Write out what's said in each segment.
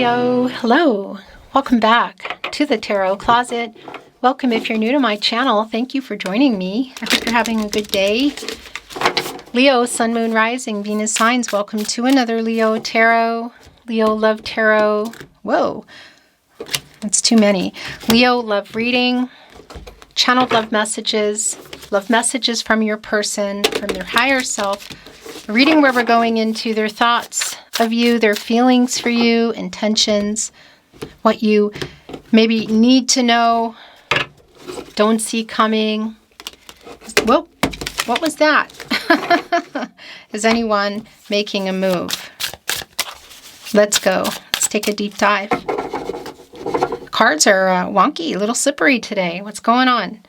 Leo, hello. Welcome back to the Tarot Closet. Welcome if you're new to my channel. Thank you for joining me. I hope you're having a good day. Leo, Sun, Moon, Rising, Venus signs. Welcome to another Leo Tarot. Leo Love Tarot. Whoa, that's too many. Leo Love Reading. Channeled love messages from your person, from their higher self. A reading where we're going into their thoughts of you, their feelings for you, intentions, what you maybe need to know, don't see coming. Whoa, what was that? Is anyone making a move? Let's go. Let's take a deep dive. Cards are wonky, a little slippery today. What's going on?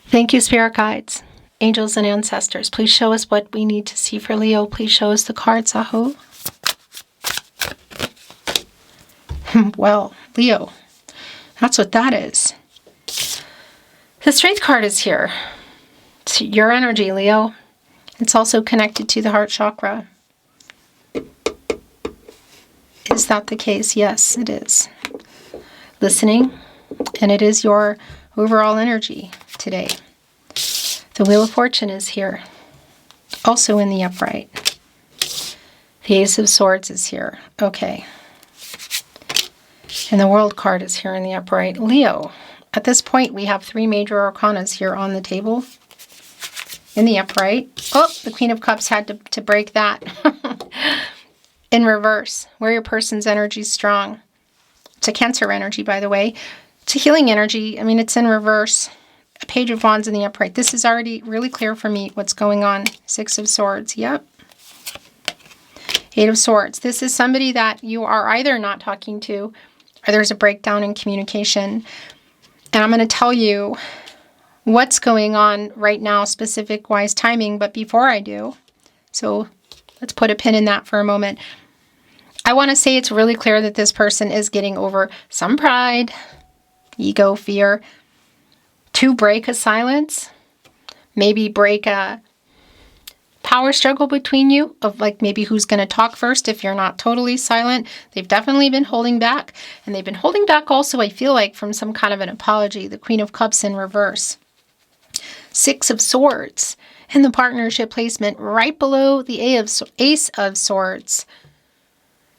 Thank you, Spirit Guides, Angels, and Ancestors. Please show us what we need to see for Leo. Please show us the cards, Aho. Well, Leo, that's what that is. The Strength card is here. It's your energy, Leo. It's also connected to the heart chakra. Is that the case? Yes, it is. Listening, and it is your overall energy today. The Wheel of Fortune is here, also in the upright. The Ace of Swords is here. Okay. And the World card is here in the upright. Leo, at this point, we have three major arcanas here on the table in the upright. Oh, the Queen of Cups had to break that. In reverse, where your person's energy is strong. It's a Cancer energy, by the way. It's a healing energy. I mean, it's in reverse. A Page of Wands in the upright. This is already really clear for me what's going on. Six of Swords. Yep. Eight of Swords. This is somebody that you are either not talking to, or there's a breakdown in communication. And I'm going to tell you what's going on right now, specific-wise timing. But before I do, so let's put a pin in that for a moment. I want to say it's really clear that this person is getting over some pride, ego, fear, to break a silence, maybe break a power struggle between you of like maybe who's going to talk first if you're not totally silent. They've definitely been holding back, and they've been holding back also, I feel like, from some kind of an apology. The Queen of Cups in reverse. Six of Swords in the partnership placement right below the Ace of Swords.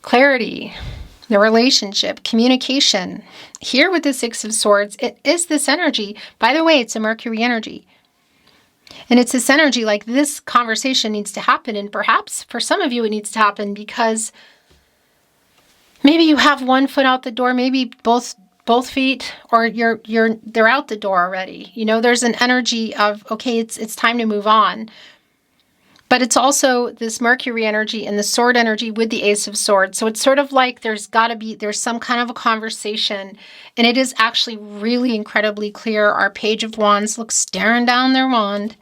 Clarity, the relationship, communication. Here with the Six of Swords, it is this energy. By the way, it's a Mercury energy. And it's this energy like this conversation needs to happen. And perhaps for some of you, it needs to happen because maybe you have one foot out the door, maybe both feet, or they're out the door already. You know, there's an energy of, okay, it's time to move on. But it's also this Mercury energy and the Sword energy with the Ace of Swords. So it's sort of like there's some kind of a conversation. And it is actually really incredibly clear. Our Page of Wands looks staring down their wand.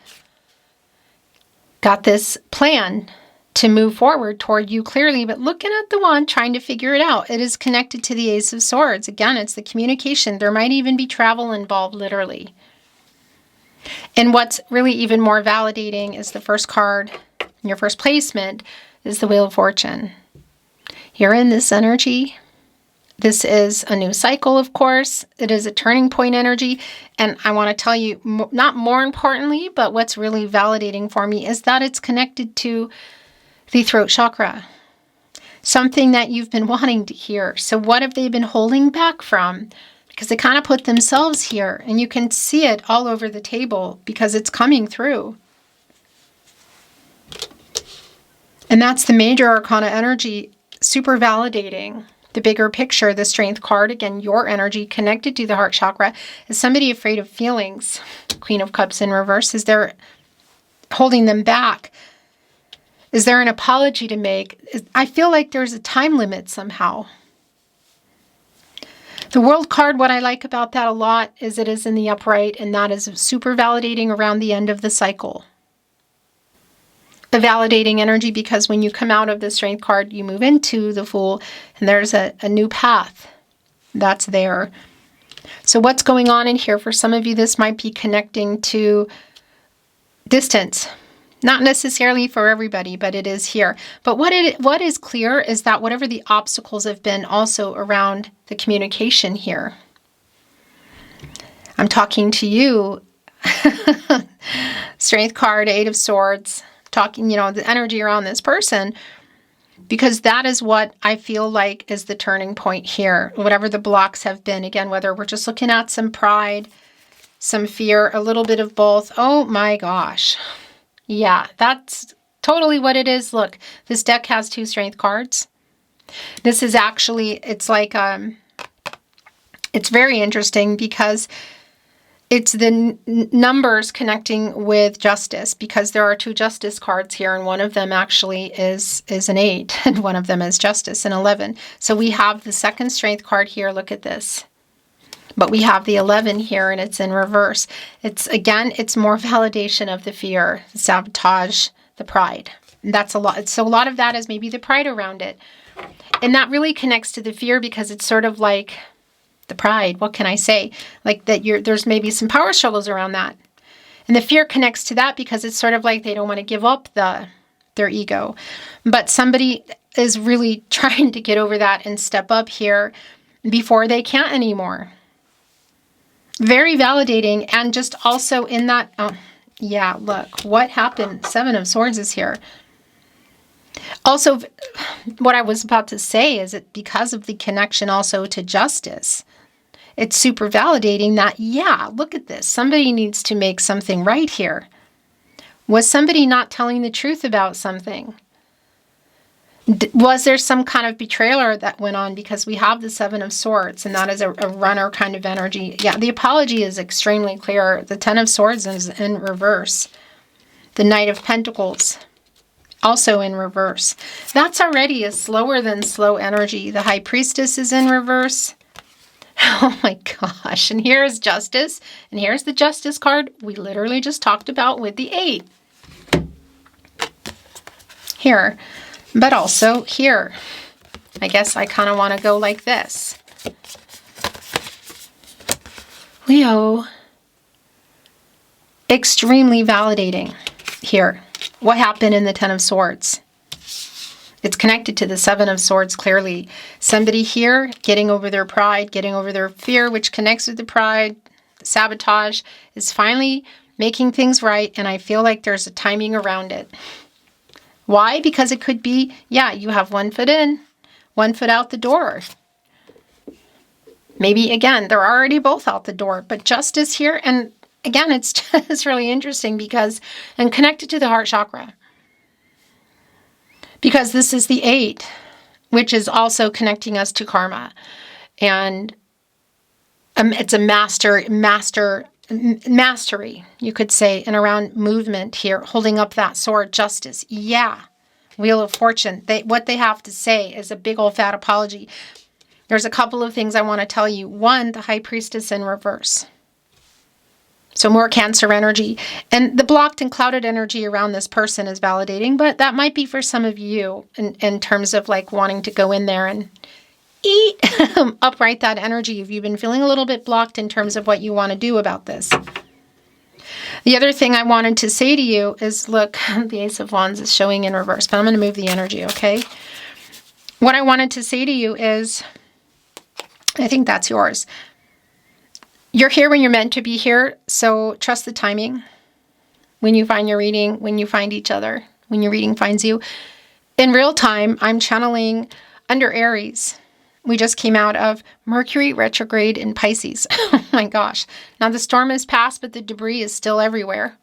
Got this plan to move forward toward you clearly, but looking at the wand, trying to figure it out. It is connected to the Ace of Swords. Again, it's the communication. There might even be travel involved, literally. And what's really even more validating is the first card in your first placement is the Wheel of Fortune. You're in this energy. This is a new cycle, of course. It is a turning point energy. And I want to tell you, not more importantly, but what's really validating for me is that it's connected to the throat chakra. Something that you've been wanting to hear. So what have they been holding back from? Because they kind of put themselves here, and you can see it all over the table because it's coming through. And that's the major arcana energy, super validating the bigger picture. The Strength card, again, your energy connected to the heart chakra. Is somebody afraid of feelings? Queen of Cups in reverse. Is there holding them back? Is there an apology to make? I feel like there's a time limit somehow. The World card, what I like about that a lot is it is in the upright, and that is super validating around the end of the cycle. The validating energy, because when you come out of the Strength card, you move into the Fool, and there's a new path that's there. So what's going on in here? For some of you, this might be connecting to distance, Not necessarily for everybody, but it is here. But what is clear is that whatever the obstacles have been also around the communication here. I'm talking to you. Strength card, 8 of Swords, talking, the energy around this person, because that is what I feel like is the turning point here. Whatever the blocks have been, again, whether we're just looking at some pride, some fear, a little bit of both. Oh my gosh. Yeah, that's totally what it is. Look, this deck has 2 strength cards. This is actually, it's like, it's very interesting because it's the numbers connecting with justice, because there are 2 justice cards here, and one of them actually is an 8, and one of them is justice, an 11. So we have the second strength card here. Look at this. But we have the 11 here, and it's in reverse. It's more validation of the fear, sabotage, the pride. And that's a lot. So a lot of that is maybe the pride around it. And that really connects to the fear, because it's sort of like the pride. What can I say? Like that there's maybe some power struggles around that. And the fear connects to that because it's sort of like they don't want to give up their ego. But somebody is really trying to get over that and step up here before they can't anymore. Very validating. And just also in that, yeah, look, what happened? 7 of Swords is here. Also, what I was about to say is that because of the connection also to justice, it's super validating that, yeah, look at this. Somebody needs to make something right here. Was somebody not telling the truth about something? Was there some kind of betrayal that went on? Because we have the 7 of Swords, and that is a runner kind of energy. Yeah, the apology is extremely clear. The 10 of Swords is in reverse. The Knight of Pentacles, also in reverse. That's already a slower than slow energy. The High Priestess is in reverse. Oh my gosh. And here's Justice. And here's the Justice card we literally just talked about with the 8. Here. But also here. I guess I kind of want to go like this. Leo. Extremely validating here. What happened in the 10 of Swords? It's connected to the 7 of Swords, clearly. Somebody here getting over their pride, getting over their fear, which connects with the pride. Sabotage is finally making things right, and I feel like there's a timing around it. Why? Because it could be, yeah, you have 1 foot in, 1 foot out the door. Maybe, again, they're already both out the door, but justice here, and again, it's just really interesting because, and connected to the heart chakra. Because this is the 8, which is also connecting us to karma. And it's a mastery, you could say, and around movement here, holding up that sword, justice. Yeah, Wheel of Fortune. What they have to say is a big old fat apology. There's a couple of things I want to tell you. 1, the High Priestess in reverse. So more Cancer energy. And the blocked and clouded energy around this person is validating, but that might be for some of you in terms of like wanting to go in there and upright that energy if you've been feeling a little bit blocked in terms of what you want to do about this. The other thing I wanted to say to you is, look, the Ace of Wands is showing in reverse, but I'm going to move the energy, okay? What I wanted to say to you is, I think that's yours. You're here when you're meant to be here, so trust the timing. When you find your reading, when you find each other, when your reading finds you. In real time, I'm channeling under Aries. We just came out of Mercury retrograde in Pisces. Oh my gosh. Now the storm has passed, but the debris is still everywhere.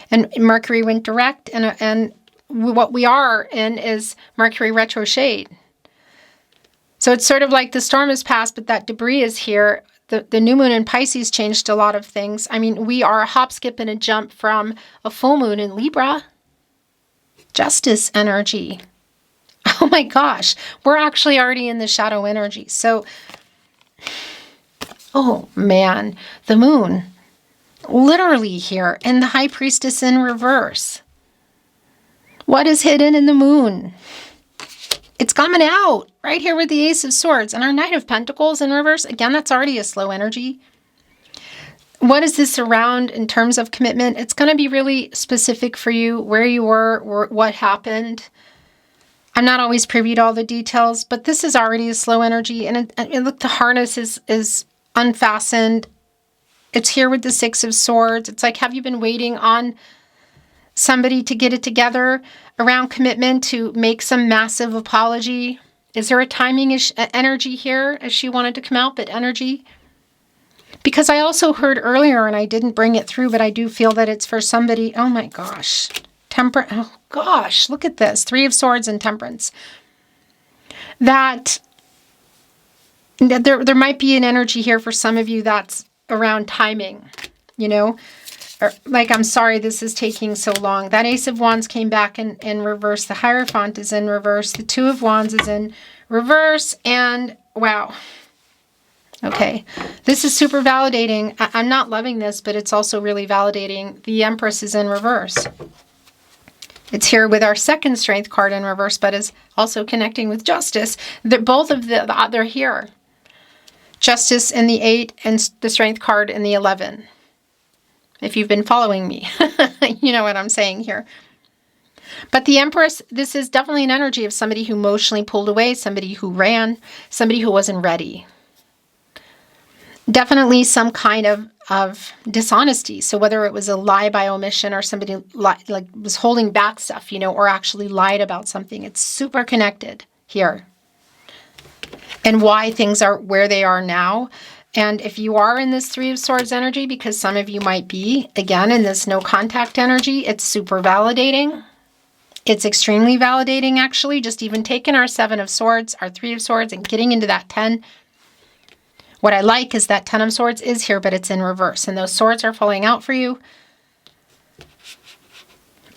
And Mercury went direct, and what we are in is Mercury retrograde. So it's sort of like the storm has passed, but that debris is here. The new moon in Pisces changed a lot of things. I mean, we are a hop, skip, and a jump from a full moon in Libra. Justice energy. Oh my gosh. We're actually already in the shadow energy. So, oh man, the moon. Literally here. And the High Priestess in reverse. What is hidden in the moon? It's coming out right here with the Ace of Swords and our Knight of Pentacles in reverse. Again, that's already a slow energy. what is this around in terms of commitment? It's going to be really specific for you, where you were, what happened. I'm not always privy to all the details, but this is already a slow energy. And look, the harness is unfastened. It's here with the Six of Swords. It's like, have you been waiting on somebody to get it together around commitment to make some massive apology? Is there a timing energy here as she wanted to come out, but energy? Because I also heard earlier, and I didn't bring it through, but I do feel that it's for somebody. Oh my gosh. Oh gosh, look at this. Three of Swords and Temperance. That there might be an energy here for some of you that's around timing, you know? Or, like, I'm sorry this is taking so long. That Ace of Wands came back in reverse. The Hierophant is in reverse. The Two of Wands is in reverse. And wow. Okay, this is super validating. I'm not loving this, but it's also really validating. The Empress is in reverse. It's here with our second Strength card in reverse, but is also connecting with Justice. They're here. Justice in the 8 and the Strength card in the 11. If you've been following me, you know what I'm saying here. But the Empress, this is definitely an energy of somebody who emotionally pulled away, somebody who ran, somebody who wasn't ready. Definitely some kind of dishonesty. So whether it was a lie by omission or somebody like was holding back stuff, you know, or actually lied about something, it's super connected here. And why things are where they are now. And if you are in this Three of Swords energy, because some of you might be, again, in this no contact energy, it's super validating. It's extremely validating, actually. Just even taking our Seven of Swords, our Three of Swords, and getting into that 10. What I like is that 10 of Swords is here, but it's in reverse. And those swords are falling out for you.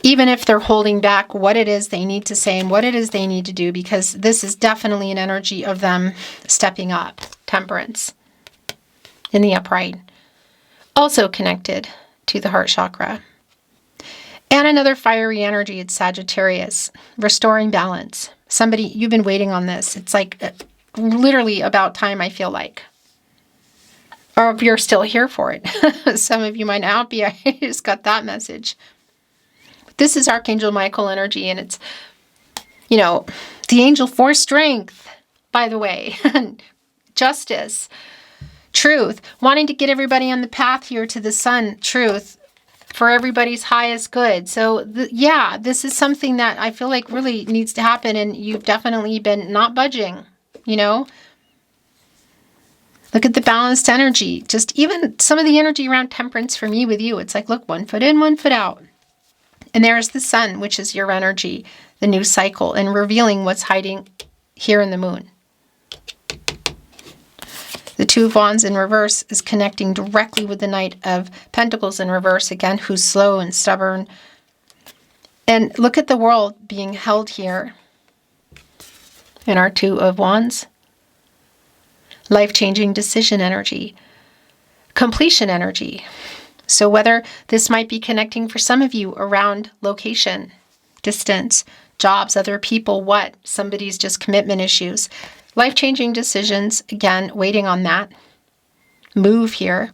Even if they're holding back what it is they need to say and what it is they need to do, because this is definitely an energy of them stepping up. Temperance in the upright. Also connected to the heart chakra. And another fiery energy, it's Sagittarius. Restoring balance. Somebody, you've been waiting on this. It's like literally about time, I feel like. Or if you're still here for it. Some of you might not be. I just got that message. This is Archangel Michael energy, and it's, you know, the angel for strength, by the way. Justice. Truth. Wanting to get everybody on the path here to the sun. Truth. For everybody's highest good. So, yeah, this is something that I feel like really needs to happen, and you've definitely been not budging, you know? Look at the balanced energy. Just even some of the energy around temperance for me with you. It's like, look, 1 foot in, 1 foot out. And there's the sun, which is your energy, the new cycle, and revealing what's hiding here in the moon. The Two of Wands in reverse is connecting directly with the Knight of Pentacles in reverse, again, who's slow and stubborn. And look at the world being held here in our Two of Wands. Life-changing decision energy. Completion energy. So whether this might be connecting for some of you around location, distance, jobs, other people, what, somebody's just commitment issues. Life-changing decisions, again, waiting on that. Move here.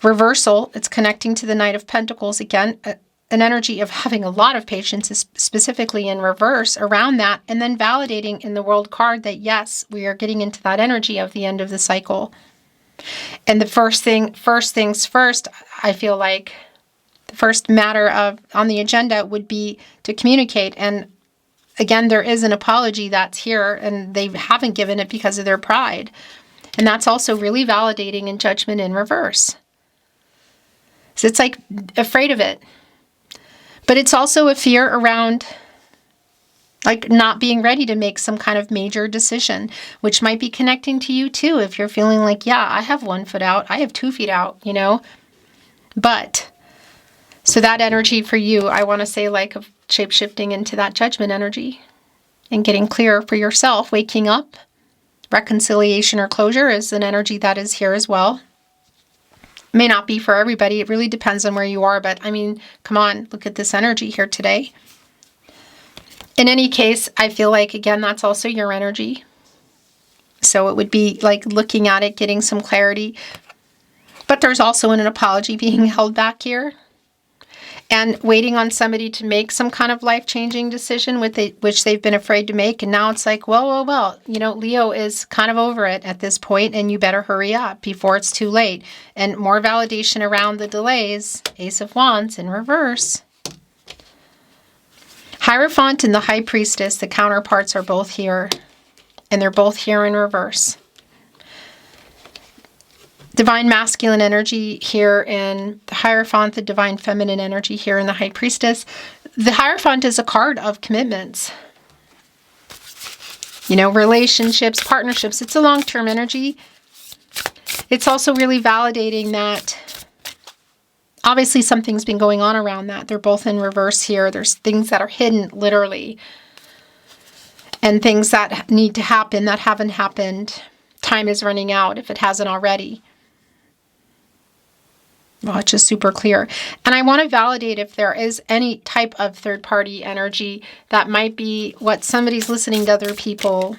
Reversal, it's connecting to the Knight of Pentacles, again, an energy of having a lot of patience, specifically in reverse around that, and then validating in the World card that, yes, we are getting into that energy of the end of the cycle. And the first things first, I feel like the first matter on the agenda would be to communicate. And again, there is an apology that's here, and they haven't given it because of their pride. And that's also really validating in Judgment in reverse. So it's like afraid of it. But it's also a fear around like not being ready to make some kind of major decision, which might be connecting to you too. If you're feeling like, yeah, I have 1 foot out, I have 2 feet out, you know. But so that energy for you, I want to say, like, of shape-shifting into that Judgment energy and getting clear for yourself, waking up. Reconciliation or closure is an energy that is here as well. May not be for everybody. It really depends on where you are. But I mean, come on, look at this energy here today. In any case, I feel like, again, that's also your energy. So it would be like looking at it, getting some clarity. But there's also an apology being held back here. And waiting on somebody to make some kind of life-changing decision which they've been afraid to make. And now it's like, well, you know, Leo is kind of over it at this point, and you better hurry up before it's too late. And more validation around the delays. Ace of Wands in reverse. Hierophant and the High Priestess, the counterparts are both here. And they're both here in reverse. Divine masculine energy here in the Hierophant, the divine feminine energy here in the High Priestess. The Hierophant is a card of commitments. You know, relationships, partnerships. It's a long-term energy. It's also really validating that obviously something's been going on around that. They're both in reverse here. There's things that are hidden, literally. And things that need to happen that haven't happened. Time is running out if it hasn't already. Well, it's just super clear. And I want to validate if there is any type of third-party energy that might be what somebody's listening to other people,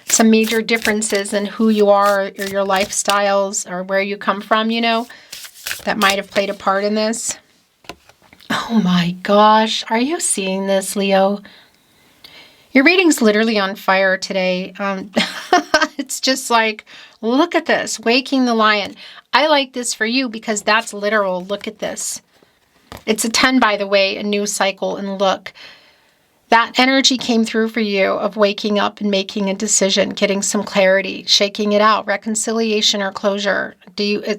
some major differences in who you are or your lifestyles or where you come from, you know, that might have played a part in this. Oh my gosh, are you seeing this, Leo? Your reading's literally on fire today. It's just like, look at this, waking the lion. I like this for you because that's literal. Look at this. It's a 10, by the way, a new cycle. And look, that energy came through for you of waking up and making a decision, getting some clarity, shaking it out, reconciliation or closure.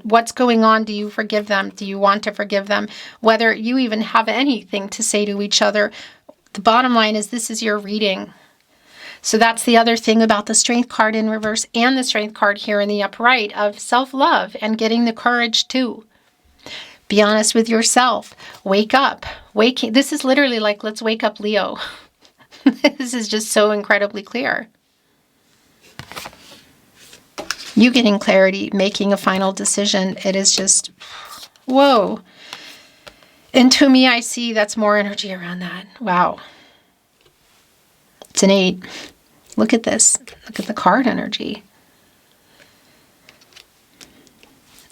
What's going on? Do you forgive them? Do you want to forgive them? Whether you even have anything to say to each other. The bottom line is this is your reading. So that's the other thing about the Strength card in reverse and the Strength card here in the upright of self-love and getting the courage to be honest with yourself. Wake up. This is literally like, let's wake up, Leo. This is just so incredibly clear. You getting clarity, making a final decision. It is just, whoa. And to me, I see that's more energy around that. Wow. It's an 8. Look at this. Look at the card energy.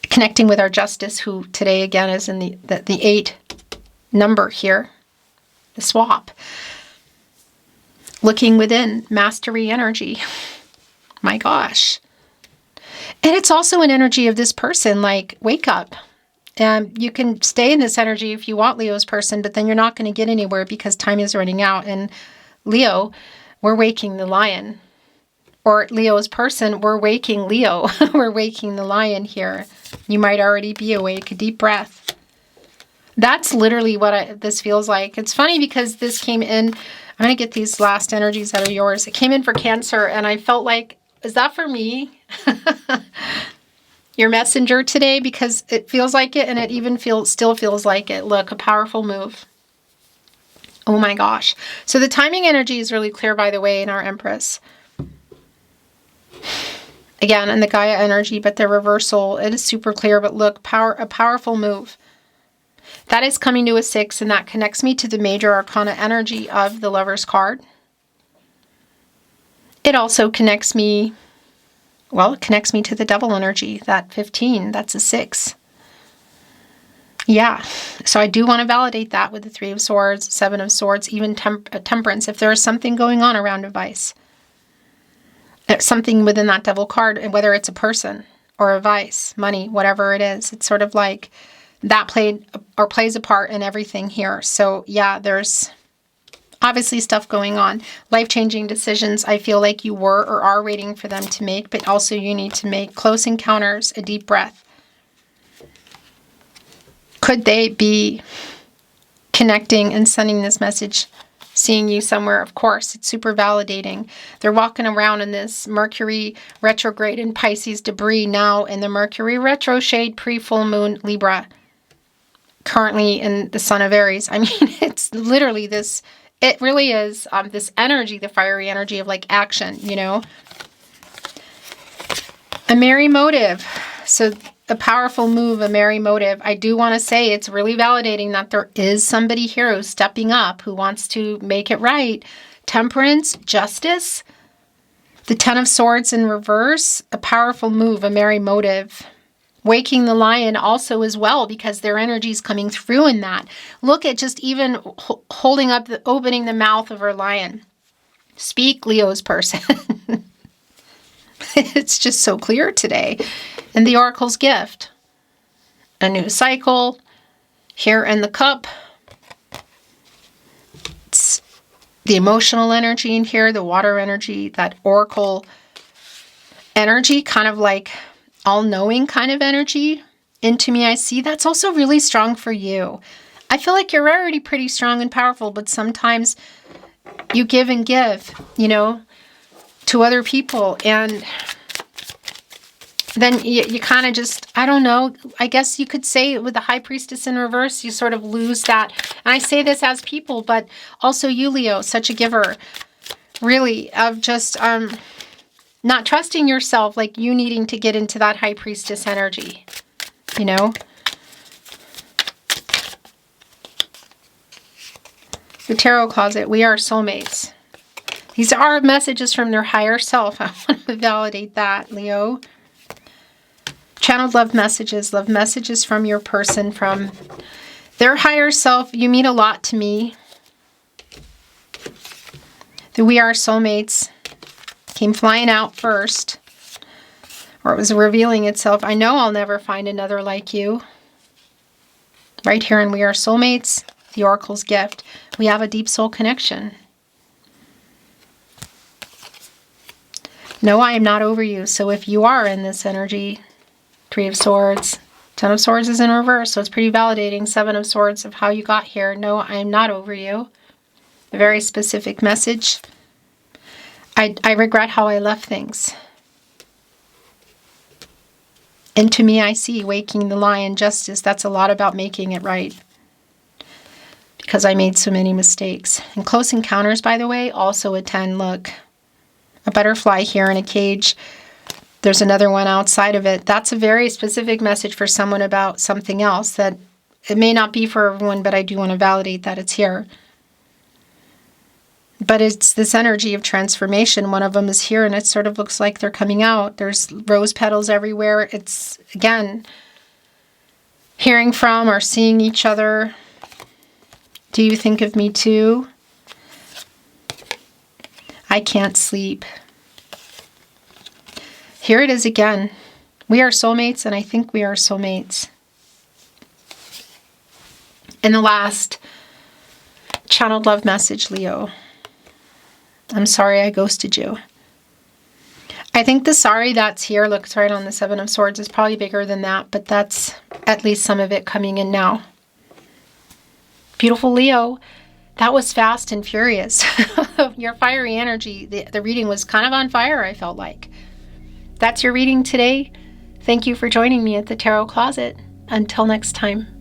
Connecting with our Justice, who today again is in the 8 number here. The swap. Looking within. Mastery energy. My gosh. And it's also an energy of this person, like, wake up. You can stay in this energy if you want, Leo's person, but then you're not going to get anywhere because time is running out. And Leo, we're waking the lion. Or Leo's person, we're waking Leo. We're waking the lion here. You might already be awake. A deep breath. That's literally what this feels like. It's funny because this came in. I'm going to get these last energies that are yours. It came in for Cancer, and I felt like, is that for me? Your messenger today? Because it feels like it, and it even still feels like it. Look, a powerful move. Oh my gosh. So the timing energy is really clear, by the way, in our Empress. Again, in the Gaia energy, but the reversal, it is super clear. But look, a powerful move. That is coming to a 6, and that connects me to the major arcana energy of the Lover's card. It also connects me, well, it connects me to the Devil energy, that 15, that's a 6. Yeah, so I do want to validate that with the 3 of Swords, 7 of Swords, even Temperance. If there is something going on around a vice, there's something within that Devil card, and whether it's a person or a vice, money, whatever it is, it's sort of like that plays a part in everything here. So yeah, there's obviously stuff going on. Life-changing decisions I feel like you were or are waiting for them to make, but also you need to make close encounters, a deep breath. Could they be connecting and sending this message, seeing you somewhere? Of course, it's super validating. They're walking around in this Mercury retrograde in Pisces debris now in the Mercury retro shade pre-full moon Libra. Currently in the Sun of Aries. I mean, it's literally this, it really is this energy, the fiery energy of like action, you know. A merry motive. So a powerful move, a merry motive. I do want to say it's really validating that there is somebody here who's stepping up, who wants to make it right. Temperance, justice, the 10 of Swords in reverse, a powerful move, a merry motive. Waking the lion also as well, because their energy is coming through in that. Look at just even holding up, opening the mouth of our lion. Speak, Leo's person. It's just so clear today. And the Oracle's gift. A new cycle. Here in the cup. It's the emotional energy in here, the water energy, that Oracle energy, kind of like all-knowing kind of energy. Into me, I see. That's also really strong for you. I feel like you're already pretty strong and powerful, but sometimes you give and give, you know, to other people. And then you kind of just, I don't know, I guess you could say with the High Priestess in reverse, you sort of lose that. And I say this as people, but also you, Leo, such a giver, really, of just not trusting yourself, like you needing to get into that High Priestess energy, you know? The Tarot Closet, we are soulmates. These are messages from their higher self. I want to validate that, Leo. Channeled love messages from your person, from their higher self. You mean a lot to me. The we are soulmates came flying out first, or it was revealing itself. I know I'll never find another like you. Right here in We Are Soulmates, the Oracle's gift. We have a deep soul connection. No, I am not over you. So if you are in this energy, Three of Swords, Ten of Swords is in reverse, so it's pretty validating. Seven of Swords of how you got here. No, I am not over you. A very specific message. I regret how I left things. Into me I see, waking the lion, justice. That's a lot about making it right. Because I made so many mistakes. And Close Encounters, by the way, also a 10. Look, a butterfly here in a cage. There's another one outside of it. That's a very specific message for someone about something else that it may not be for everyone, but I do want to validate that it's here. But it's this energy of transformation. One of them is here, and it sort of looks like they're coming out. There's rose petals everywhere. It's, again, hearing from or seeing each other. Do you think of me too? I can't sleep. Here it is again. We are soulmates, and I think we are soulmates. And the last channeled love message, Leo. I'm sorry I ghosted you. I think the sorry that's here, look, it's right on the Seven of Swords, is probably bigger than that, but that's at least some of it coming in now. Beautiful Leo. That was fast and furious. Your fiery energy, the reading was kind of on fire, I felt like. That's your reading today. Thank you for joining me at the Tarot Closet. Until next time.